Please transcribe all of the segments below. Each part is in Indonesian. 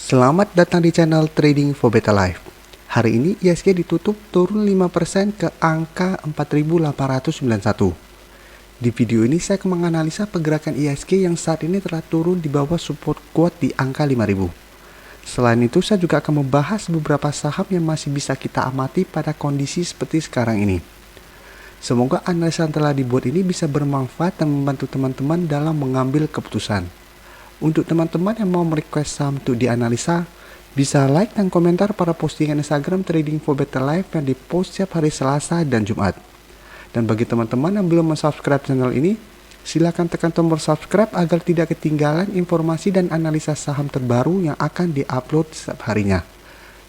Selamat datang di channel Trading for Better Life. Hari ini IHSG ditutup turun 5% ke angka 4.891. Di video ini saya akan menganalisa pergerakan IHSG yang saat ini telah turun di bawah support kuat di angka 5.000. Selain itu saya juga akan membahas beberapa saham yang masih bisa kita amati pada kondisi seperti sekarang ini. Semoga analisa yang telah dibuat ini bisa bermanfaat dan membantu teman-teman dalam mengambil keputusan. Untuk teman-teman yang mau merequest saham untuk dianalisa, bisa like dan komentar pada postingan Instagram Trading for Better Life yang dipost setiap hari Selasa dan Jumat. Dan bagi teman-teman yang belum subscribe channel ini, silakan tekan tombol subscribe agar tidak ketinggalan informasi dan analisa saham terbaru yang akan diupload setiap harinya.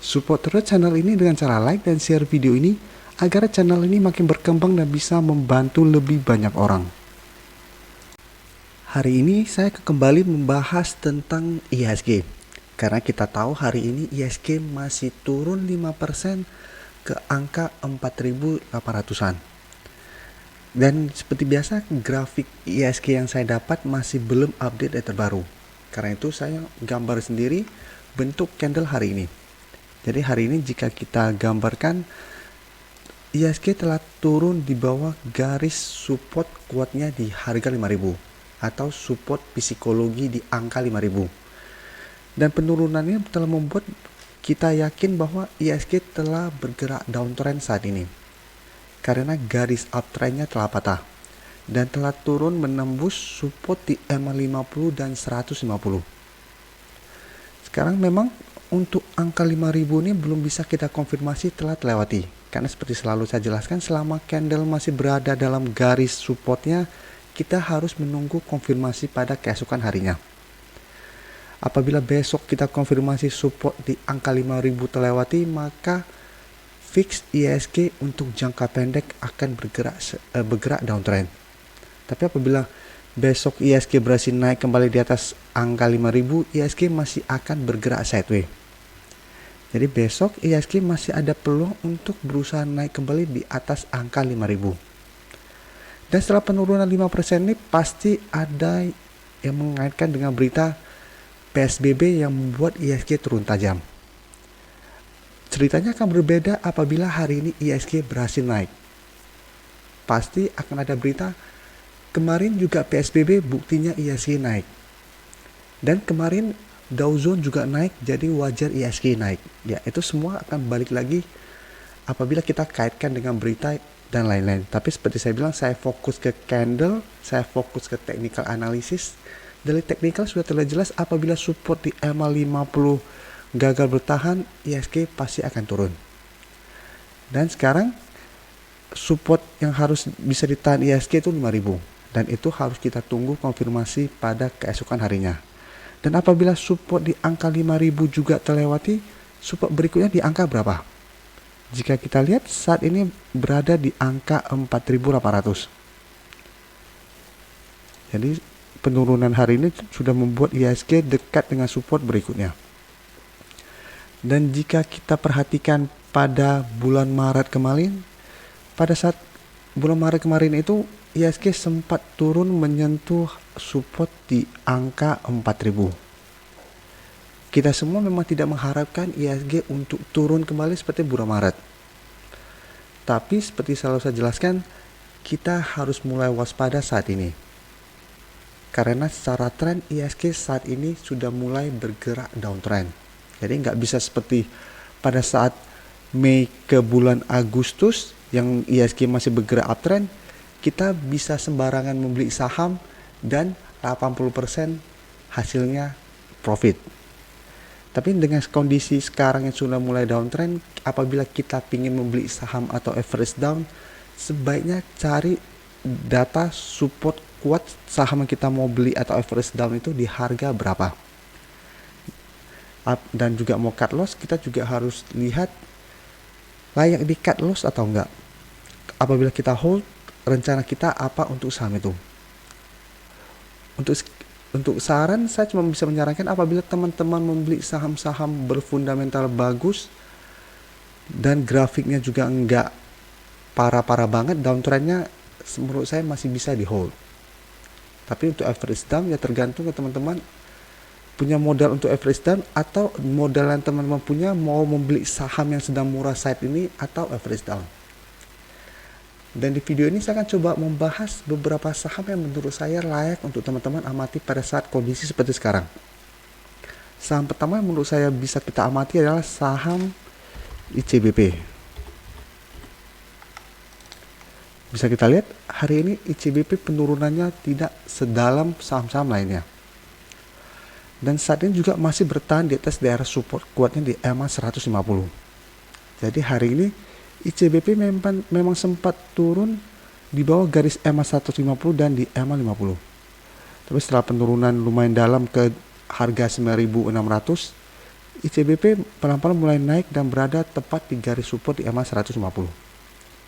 Support terus channel ini dengan cara like dan share video ini agar channel ini makin berkembang dan bisa membantu lebih banyak orang. Hari ini saya kembali membahas tentang IHSG. Karena kita tahu hari ini IHSG masih turun 5% ke angka 4.800-an. Dan seperti biasa grafik IHSG yang saya dapat masih belum update yang terbaru. Karena itu saya gambar sendiri bentuk candle hari ini. Jadi hari ini jika kita gambarkan IHSG telah turun di bawah garis support kuatnya di harga 5.000 atau support psikologi di angka 5.000. Dan penurunannya telah membuat kita yakin bahwa IHSG telah bergerak downtrend saat ini. Karena garis uptrendnya telah patah dan telah turun menembus support di EMA 50 dan 150. Sekarang memang untuk angka 5.000 ini belum bisa kita konfirmasi telah terlewati. Karena seperti selalu saya jelaskan, selama candle masih berada dalam garis supportnya, kita harus menunggu konfirmasi pada keesokan harinya. Apabila besok kita konfirmasi support di angka 5.000 terlewati, maka fix IHSG untuk jangka pendek akan bergerak downtrend. Tapi apabila besok IHSG berhasil naik kembali di atas angka 5.000, IHSG masih akan bergerak sideways. Jadi besok IHSG masih ada peluang untuk berusaha naik kembali di atas angka 5.000. Dan setelah penurunan 5% ini pasti ada yang mengaitkan dengan berita PSBB yang membuat IHSG turun tajam. Ceritanya akan berbeda apabila hari ini IHSG berhasil naik. Pasti akan ada berita kemarin juga PSBB buktinya IHSG naik. Dan kemarin Dow Jones juga naik, jadi wajar IHSG naik. Ya, itu semua akan balik lagi apabila kita kaitkan dengan berita dan lain-lain. Tapi seperti saya bilang, saya fokus ke candle, saya fokus ke technical analysis. Dari technical sudah terlihat jelas apabila support di EMA 50 gagal bertahan, IHSG pasti akan turun. Dan sekarang support yang harus bisa ditahan IHSG itu 5.000. Dan itu harus kita tunggu konfirmasi pada keesokan harinya. Dan apabila support di angka 5.000 juga terlewati, support berikutnya di angka berapa? Jika kita lihat saat ini berada di angka 4.800. Jadi penurunan hari ini sudah membuat IHSG dekat dengan support berikutnya. Dan jika kita perhatikan pada bulan Maret kemarin, pada saat bulan Maret kemarin itu IHSG sempat turun menyentuh support di angka 4.000. Kita semua memang tidak mengharapkan IHSG untuk turun kembali seperti bulan Maret. Tapi seperti selalu saya jelaskan, kita harus mulai waspada saat ini. Karena secara tren IHSG saat ini sudah mulai bergerak downtrend. Jadi nggak bisa seperti pada saat Mei ke bulan Agustus yang IHSG masih bergerak uptrend, kita bisa sembarangan membeli saham dan 80% hasilnya profit. Tapi dengan kondisi sekarang yang sudah mulai downtrend, apabila kita ingin membeli saham atau average down, sebaiknya cari data support kuat saham yang kita mau beli atau average down itu di harga berapa. Dan juga mau cut loss, kita juga harus lihat layak di cut loss atau enggak. Apabila kita hold, rencana kita apa untuk saham itu. Untuk saran, saya cuma bisa menyarankan apabila teman-teman membeli saham-saham berfundamental bagus dan grafiknya juga enggak parah-parah banget, downtrendnya menurut saya masih bisa di hold. Tapi untuk average down ya tergantung ke teman-teman punya modal untuk average down, atau modal yang teman-teman punya mau membeli saham yang sedang murah saat ini atau average down. Dan di video ini saya akan coba membahas beberapa saham yang menurut saya layak untuk teman-teman amati pada saat kondisi seperti sekarang. Saham pertama yang menurut saya bisa kita amati adalah saham ICBP. Bisa kita lihat hari ini ICBP penurunannya tidak sedalam saham-saham lainnya. Dan saat ini juga masih bertahan di atas daerah support kuatnya di EMA 150. Jadi hari ini ICBP memang sempat turun di bawah garis EMA 150 dan di EMA 50. Tapi setelah penurunan lumayan dalam ke harga 9.600, ICBP pelan-pelan mulai naik dan berada tepat di garis support di EMA 150.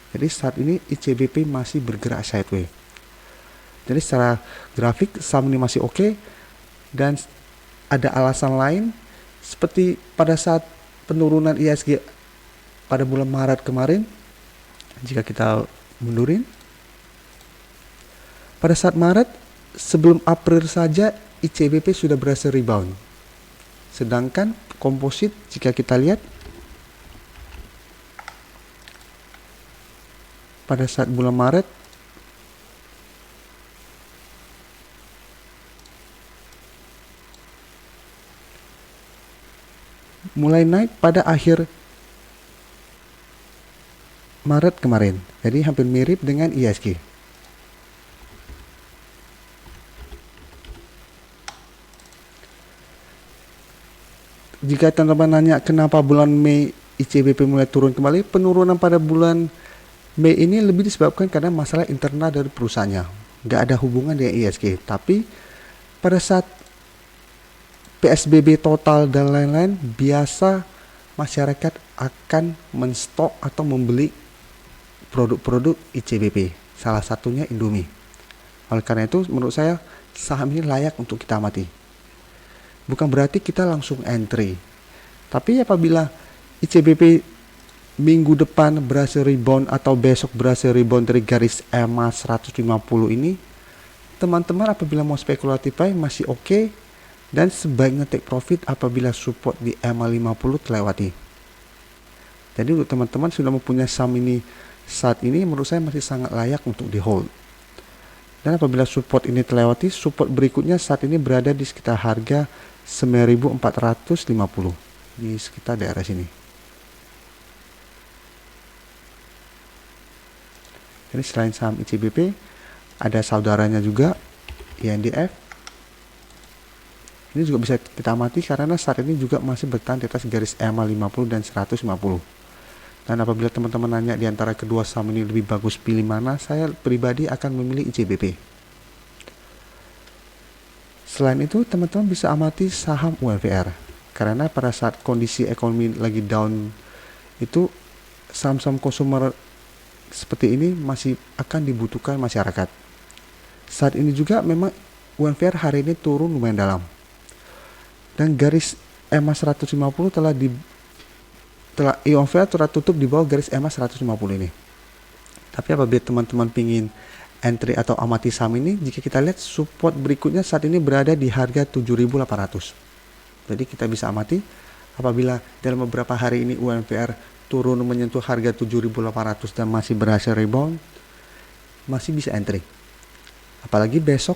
Jadi saat ini ICBP masih bergerak sideways. Jadi secara grafik saham ini masih oke, dan ada alasan lain seperti pada saat penurunan IHSG pada bulan Maret kemarin. Jika kita mundurin, pada saat Maret sebelum April saja ICBP sudah berhasil rebound. Sedangkan komposit jika kita lihat pada saat bulan Maret mulai naik pada akhir Maret kemarin. Jadi hampir mirip dengan IHSG. Jika teman-teman nanya kenapa bulan Mei ICBP mulai turun kembali, penurunan pada bulan Mei ini lebih disebabkan karena masalah internal dari perusahaannya. Nggak ada hubungan dengan IHSG. Tapi pada saat PSBB total dan lain-lain, biasa masyarakat akan menstok atau membeli produk-produk ICBP. Salah satunya Indomie. Oleh karena itu menurut saya saham ini layak untuk kita amati. Bukan berarti kita langsung entry. Tapi apabila ICBP minggu depan berhasil rebound atau besok berhasil rebound dari garis EMA 150 ini, teman-teman apabila mau spekulatif buy masih oke, dan sebaiknya take profit apabila support di EMA 50 terlewati. Jadi untuk teman-teman sudah mempunyai saham ini saat ini, menurut saya masih sangat layak untuk di hold. Dan apabila support ini terlewati, support berikutnya saat ini berada di sekitar harga 9.450 di sekitar daerah sini. Jadi selain saham ICBP, ada saudaranya juga INDF. Ini juga bisa kita amati karena saat ini juga masih bertahan di atas garis EMA 50 dan 150. Dan apabila teman-teman nanya di antara kedua saham ini lebih bagus pilih mana, saya pribadi akan memilih ICBP. Selain itu, teman-teman bisa amati saham UNVR. Karena pada saat kondisi ekonomi lagi down itu, saham-saham konsumer seperti ini masih akan dibutuhkan masyarakat. Saat ini juga memang UNVR hari ini turun lumayan dalam. Dan garis EMA 150 UNVR telah tutup di bawah garis EMA 150 ini. Tapi apabila teman-teman pingin entry atau amati saham ini, jika kita lihat support berikutnya saat ini berada di harga 7.800. Jadi kita bisa amati apabila dalam beberapa hari ini UNVR turun menyentuh harga 7.800 dan masih berhasil rebound, masih bisa entry. Apalagi besok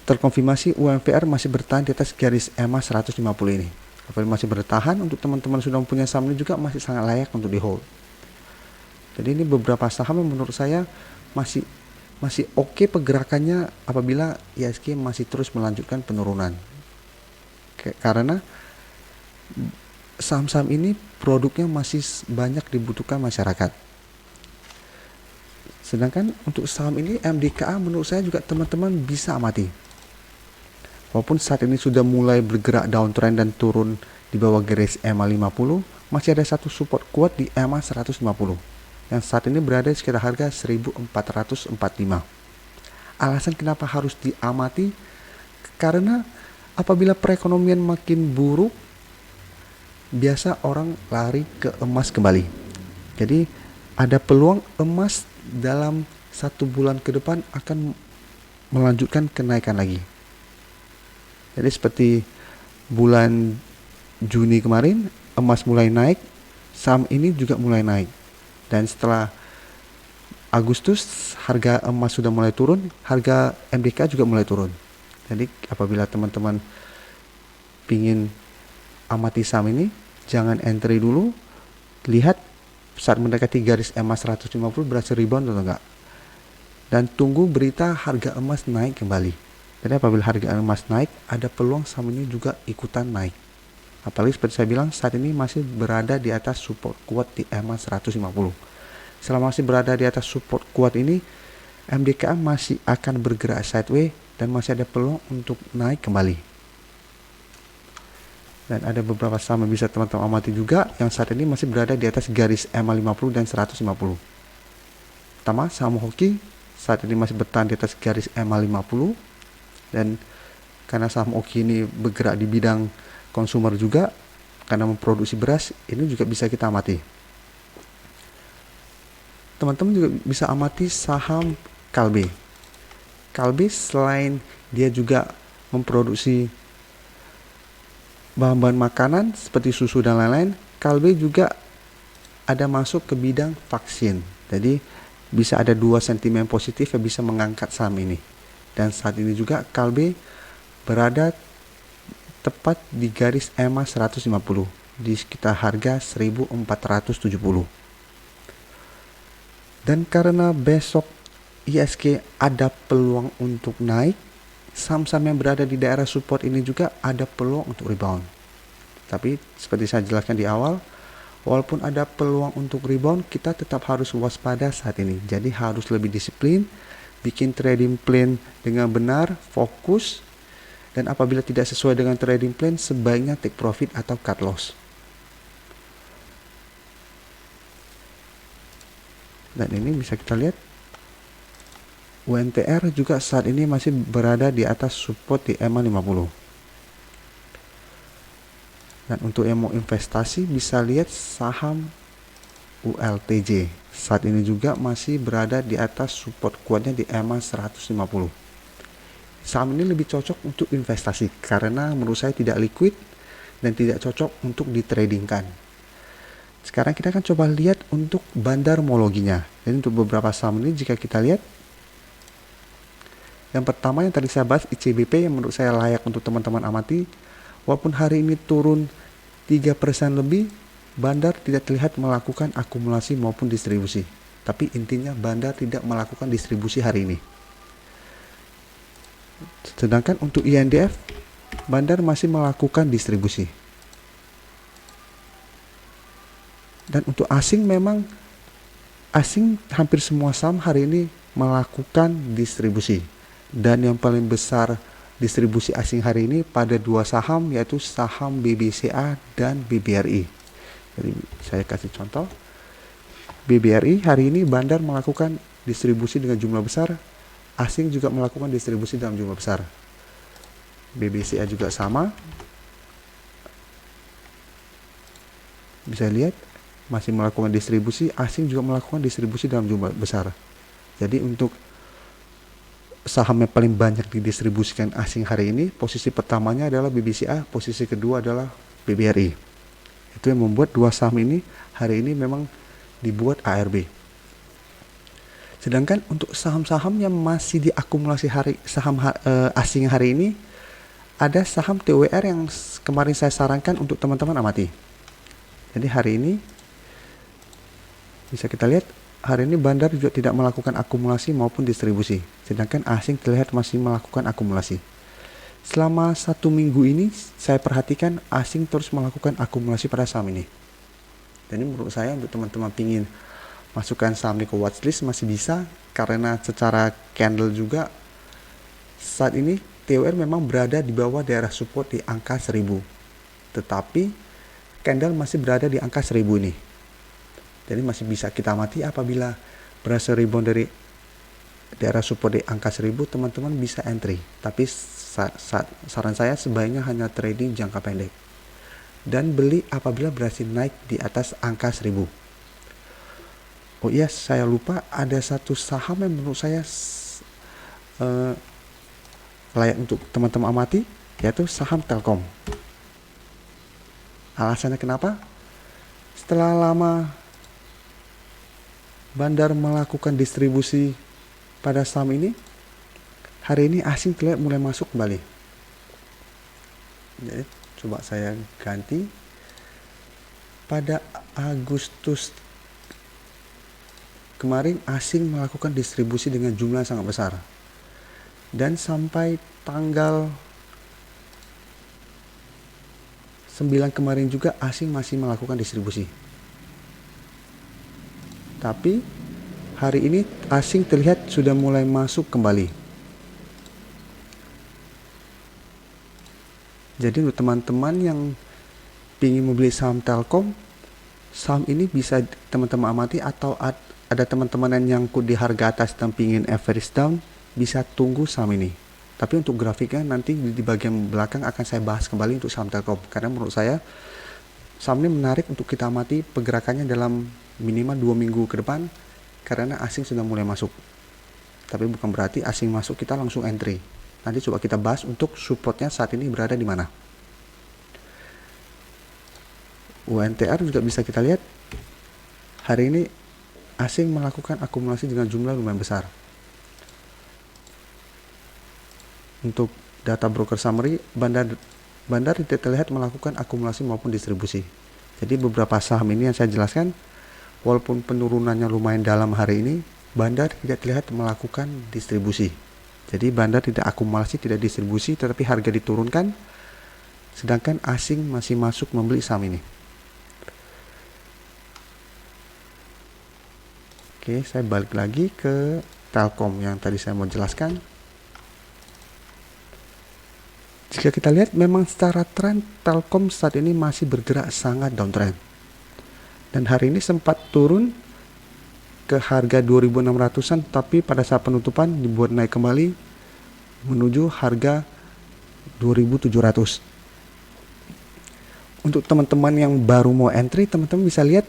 terkonfirmasi UNVR masih bertahan di atas garis EMA 150 ini. Apabila masih bertahan, untuk teman-teman sudah mempunyai saham ini juga masih sangat layak untuk di hold. Jadi ini beberapa saham yang menurut saya masih oke pergerakannya apabila IHSG masih terus melanjutkan penurunan. Karena saham-saham ini produknya masih banyak dibutuhkan masyarakat. Sedangkan untuk saham ini MDKA menurut saya juga teman-teman bisa amati. Walaupun saat ini sudah mulai bergerak downtrend dan turun di bawah garis EMA 50, masih ada satu support kuat di EMA 150 yang saat ini berada di sekitar harga 1.445. Alasan kenapa harus diamati? Karena apabila perekonomian makin buruk, biasa orang lari ke emas kembali. Jadi ada peluang emas dalam 1 bulan ke depan akan melanjutkan kenaikan lagi. Jadi seperti bulan Juni kemarin, emas mulai naik, saham ini juga mulai naik. Dan setelah Agustus, harga emas sudah mulai turun, harga MDK juga mulai turun. Jadi apabila teman-teman pingin amati saham ini, jangan entry dulu, lihat saat mendekati garis emas 150 berhasil rebound atau enggak. Dan tunggu berita harga emas naik kembali. Jadi apabila harga emas naik, ada peluang saham ini juga ikutan naik. Apalagi seperti saya bilang, saat ini masih berada di atas support kuat di emas 150. Selama masih berada di atas support kuat ini, MDKA masih akan bergerak sideways dan masih ada peluang untuk naik kembali. Dan ada beberapa saham yang bisa teman-teman amati juga yang saat ini masih berada di atas garis EMA 50 dan 150. Pertama, saham hoki saat ini masih bertahan di atas garis EMA 50, dan karena saham hoki ini bergerak di bidang konsumer juga, karena memproduksi beras, ini juga bisa kita amati. Teman-teman juga bisa amati saham Kalbe. Kalbe selain dia juga memproduksi bahan-bahan makanan seperti susu dan lain-lain, Kalbe juga ada masuk ke bidang vaksin. Jadi bisa ada dua sentimen positif yang bisa mengangkat saham ini. Dan saat ini juga Kalbe berada tepat di garis EMA 150 di sekitar harga 1470. Dan karena besok ISG ada peluang untuk naik, saham-saham yang berada di daerah support ini juga ada peluang untuk rebound. Tapi seperti saya jelaskan di awal, walaupun ada peluang untuk rebound, kita tetap harus waspada saat ini. Jadi harus lebih disiplin, bikin trading plan dengan benar, fokus, dan apabila tidak sesuai dengan trading plan, sebaiknya take profit atau cut loss. Dan ini bisa kita lihat UNTR juga saat ini masih berada di atas support di EMA 50. Dan untuk yang mau investasi bisa lihat saham ULTJ. Saat ini juga masih berada di atas support kuatnya di EMA 150. Saham ini lebih cocok untuk investasi karena menurut saya tidak liquid dan tidak cocok untuk ditradingkan. Sekarang kita akan coba lihat untuk bandarmologinya. Jadi untuk beberapa saham ini jika kita lihat, yang pertama yang tadi saya bahas ICBP yang menurut saya layak untuk teman-teman amati. Walaupun hari ini turun 3% lebih, Bandar tidak terlihat melakukan akumulasi maupun distribusi. Tapi intinya Bandar tidak melakukan distribusi hari ini. Sedangkan untuk INDF, Bandar masih melakukan distribusi. Dan untuk asing memang hampir semua saham hari ini melakukan distribusi. Dan yang paling besar distribusi asing hari ini pada dua saham, yaitu saham BBCA dan BBRI. Jadi saya kasih contoh. BBRI hari ini Bandar melakukan distribusi dengan jumlah besar, asing juga melakukan distribusi dalam jumlah besar. BBCA juga sama. Bisa lihat masih melakukan distribusi, asing juga melakukan distribusi dalam jumlah besar. Jadi untuk saham yang paling banyak didistribusikan asing hari ini, posisi pertamanya adalah BBCA, posisi kedua adalah BBRI. Itu yang membuat dua saham ini hari ini memang dibuat ARB. Sedangkan untuk saham-saham yang masih diakumulasi asing hari ini, ada saham TWR yang kemarin saya sarankan untuk teman-teman amati. Jadi hari ini bisa kita lihat, hari ini Bandar juga tidak melakukan akumulasi maupun distribusi, sedangkan asing terlihat masih melakukan akumulasi. Selama 1 minggu ini saya perhatikan asing terus melakukan akumulasi pada saham ini. Jadi menurut saya untuk teman-teman pingin masukkan saham ini ke watchlist masih bisa, karena secara candle juga saat ini TWR memang berada di bawah daerah support di angka 1000. Tetapi candle masih berada di angka 1000 ini. Jadi masih bisa kita amati apabila berhasil rebound dari daerah support di angka 1000, teman-teman bisa entry. Tapi saran saya sebaiknya hanya trading jangka pendek. Dan beli apabila berhasil naik di atas angka 1000. Oh iya, saya lupa ada satu saham yang menurut saya layak untuk teman-teman amati. yaitu saham Telkom. Alasannya kenapa? Setelah lama Bandar melakukan distribusi pada saham ini, hari ini asing terlihat mulai masuk kembali. Jadi coba saya ganti. Pada Agustus kemarin asing melakukan distribusi dengan jumlah yang sangat besar. Dan sampai tanggal 9 kemarin juga asing masih melakukan distribusi. Tapi hari ini asing terlihat sudah mulai masuk kembali. Jadi untuk teman-teman yang ingin membeli saham Telkom, saham ini bisa teman-teman amati, atau ada teman-teman yang nyangkut di harga atas dan ingin average down, bisa tunggu saham ini. Tapi untuk grafiknya nanti di bagian belakang akan saya bahas kembali untuk saham Telkom, karena menurut saya saham ini menarik untuk kita amati pergerakannya dalam minimal 2 minggu ke depan, karena asing sudah mulai masuk. Tapi bukan berarti asing masuk kita langsung entry. Nanti coba kita bahas untuk supportnya saat ini berada di mana. UNTR juga bisa kita lihat hari ini asing melakukan akumulasi dengan jumlah lumayan besar. Untuk data broker summary, Bandar tidak terlihat melakukan akumulasi maupun distribusi. Jadi beberapa saham ini yang saya jelaskan, walaupun penurunannya lumayan dalam hari ini, Bandar tidak terlihat melakukan distribusi. Jadi Bandar tidak akumulasi, tidak distribusi, tetapi harga diturunkan, sedangkan asing masih masuk membeli saham ini. Oke, saya balik lagi ke Telkom yang tadi saya mau jelaskan. Jika kita lihat, memang secara tren Telkom saat ini masih bergerak sangat downtrend. Dan hari ini sempat turun ke harga 2.600-an, tapi pada saat penutupan dibuat naik kembali menuju harga 2.700. Untuk teman-teman yang baru mau entry, teman-teman bisa lihat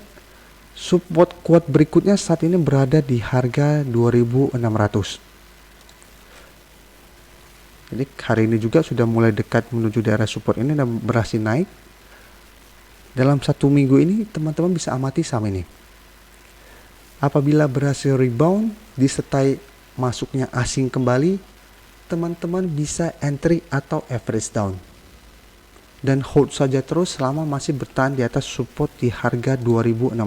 support kuat berikutnya saat ini berada di harga 2.600. Jadi hari ini juga sudah mulai dekat menuju daerah support ini dan berhasil naik. Dalam 1 minggu ini teman-teman bisa amati saham ini. Apabila berhasil rebound disertai masuknya asing kembali, teman-teman bisa entry atau average down. Dan hold saja terus selama masih bertahan di atas support di harga 2.600.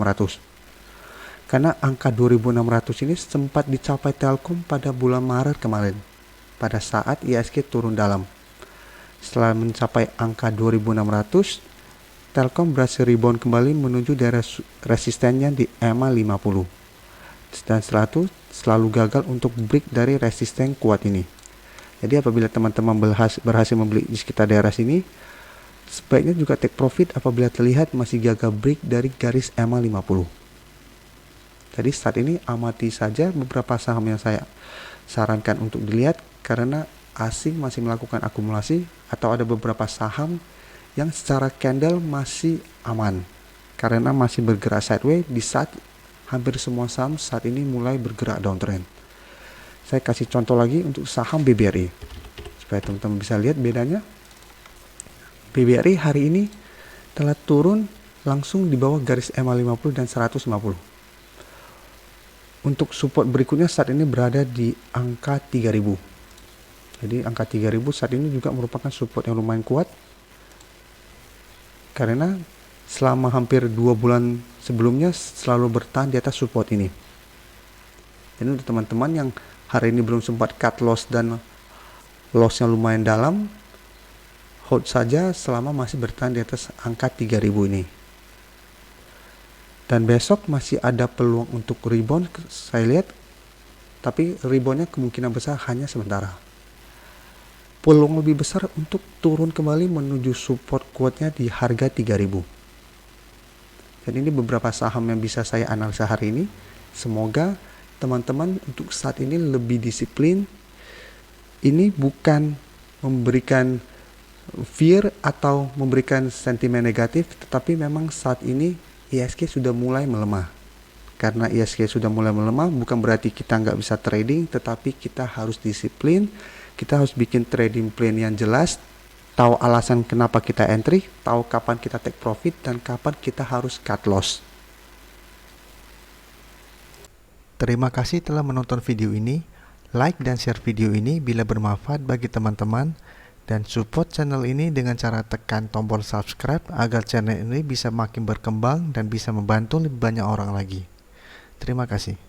Karena angka 2.600 ini sempat dicapai Telkom pada bulan Maret kemarin, pada saat IHSG turun dalam. Setelah mencapai angka 2.600, Telkom berhasil rebound kembali menuju daerah resistennya di EMA 50. Dan setelah itu selalu gagal untuk break dari resisten kuat ini. Jadi apabila teman-teman berhasil membeli di sekitar daerah sini, sebaiknya juga take profit apabila terlihat masih gagal break dari garis EMA 50. Jadi saat ini amati saja beberapa saham yang saya sarankan untuk dilihat, karena asing masih melakukan akumulasi, atau ada beberapa saham yang secara candle masih aman karena masih bergerak sideways di saat hampir semua saham saat ini mulai bergerak downtrend. Saya kasih contoh lagi untuk saham BBRI supaya teman-teman bisa lihat bedanya. BBRI hari ini telah turun langsung di bawah garis EMA 50 dan 150. Untuk support berikutnya saat ini berada di angka 3000. Jadi angka 3000 saat ini juga merupakan support yang lumayan kuat, karena selama hampir 2 bulan sebelumnya selalu bertahan di atas support ini. Jadi untuk teman-teman yang hari ini belum sempat cut loss dan lossnya lumayan dalam, hold saja selama masih bertahan di atas angka 3000 ini. Dan besok masih ada peluang untuk rebound saya lihat, tapi reboundnya kemungkinan besar hanya sementara. Peluang lebih besar untuk turun kembali menuju support kuatnya di harga 3000. Dan ini beberapa saham yang bisa saya analisa hari ini. Semoga teman-teman untuk saat ini lebih disiplin. Ini bukan memberikan fear atau memberikan sentimen negatif, tetapi memang saat ini IHSG sudah mulai melemah. Karena IHSG sudah mulai melemah bukan berarti kita nggak bisa trading, tetapi kita harus disiplin. Kita harus bikin trading plan yang jelas, tahu alasan kenapa kita entry, tahu kapan kita take profit, dan kapan kita harus cut loss. Terima kasih telah menonton video ini. Like dan share video ini bila bermanfaat bagi teman-teman, dan support channel ini dengan cara tekan tombol subscribe agar channel ini bisa makin berkembang dan bisa membantu lebih banyak orang lagi. Terima kasih.